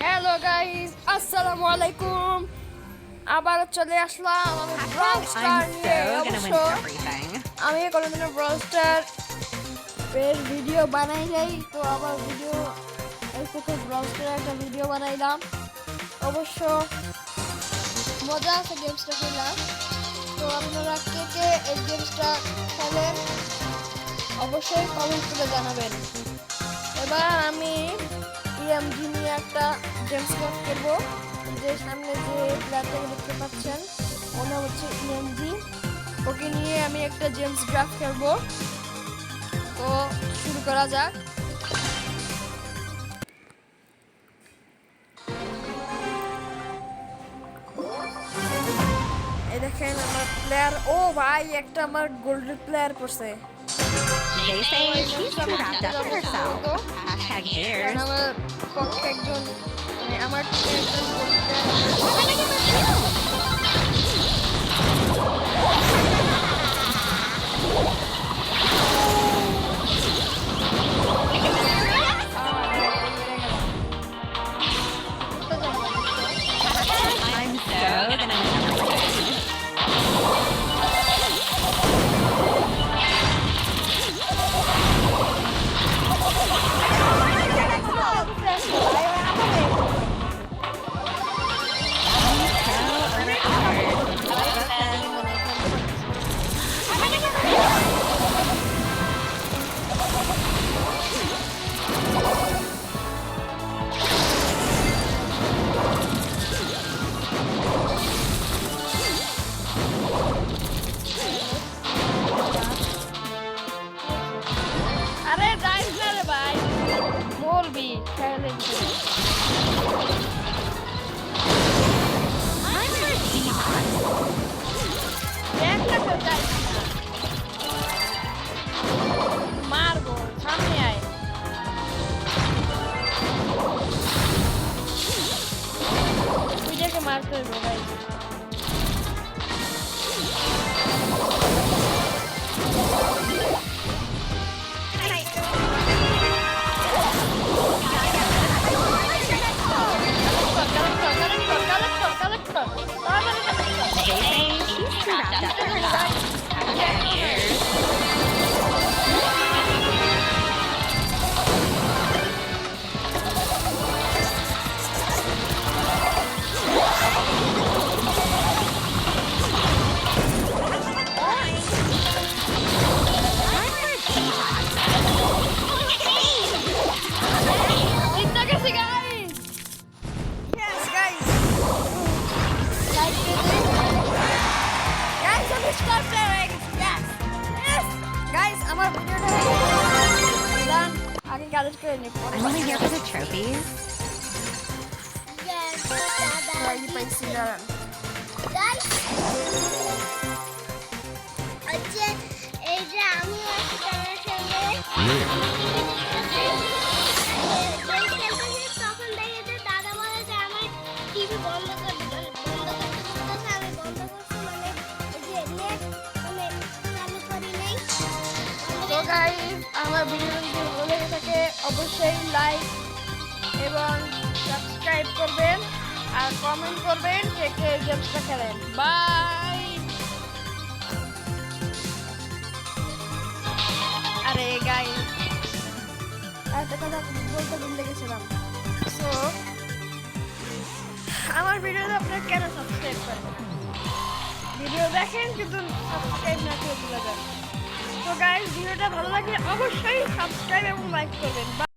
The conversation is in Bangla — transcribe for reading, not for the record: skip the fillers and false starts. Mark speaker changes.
Speaker 1: হ্যালো গাইস, আসসালামু আলাইকুম। আবার চলে আসলাম আমি ব্রাউল স্টার নিয়ে। অবশ্য আমি কোনোদিনও ব্রাউল স্টার এর ভিডিও বানাই নাই, তো আবার ভিডিও এই থেকে ব্রাউল স্টার একটা ভিডিও বানাইলাম। অবশ্য মজা আছে গেমসটা খেললাম। তো আপনারা কে কে এই গেমসটা খেলেন অবশ্যই কমেন্ট করে জানাবেন। এবার আমি ইএমজি নিয়ে একটা গেমস ক্রাফট করবো। যে সামনে যে প্লেয়ারটাকে দেখতে পাচ্ছেন ওনা হচ্ছে ইএমজি। ওকে নিয়ে আমি একটা গেমস ক্রাফট খেলবো। তো শুরু করা যাক। এই দেখেন আমার প্লেয়ার। ও ভাই, একটা আমার গোল্ডেন প্লেয়ার করছে।
Speaker 2: They say she's too wrapped up in herself. Hashtag haters.
Speaker 1: আমার পক্ষে একজন মানে আমার একজন
Speaker 2: I'm so gonna
Speaker 1: আরে যাইস না রে ভাই, মরবি খেলে। একটা তো যাইস না, মারবো। সামনে আয়। তুইটাকে মারতে হবে ভাই।
Speaker 2: They say she's too wrapped up in herself. Hashtag haters.
Speaker 1: জিতে গেছি গাইস। ইয়েস গাইস, লাইক দিয়ে দিন গাইস। আমি স্টার প্লেয়ার হয়ে গেছি। ইয়েস ইয়েস গাইস, আমার ভিডিওটা ডান। আগে গ্যারেজ করে নিই।
Speaker 2: I'm only here for the trophies.
Speaker 1: এই পাইছি দাঁড়ান।
Speaker 3: Guys, হচ্ছে এই যে আমি আপনার সঙ্গে তখন দেখে যে দাদা বলে যে আমার টিভি বন্ধ করে দিল, বন্ধ করতে বলতেছে। আমি বন্ধ করছি, মানে ওই যে নেট মানে চালু করি নাই।
Speaker 1: তো গাইস, আমার ভিডিও যদি ভালো লেগে থাকে অবশ্যই লাইক এবং সাবস্ক্রাইব করবেন আর কমেন্ট করবেন কে কে গেমসটা খেলেন। বাই। আরে গাইস, একটা কথা বলতে ভুলে গেছিলাম। সো আমার ভিডিওতে আপনারা কেন সাবস্ক্রাইব করেন? ভিডিও দেখেন কিন্তু সাবস্ক্রাইব না করে চলে যান। তো গাইস, ভিডিওটা ভালো লাগলে অবশ্যই সাবস্ক্রাইব এবং লাইক করবেন।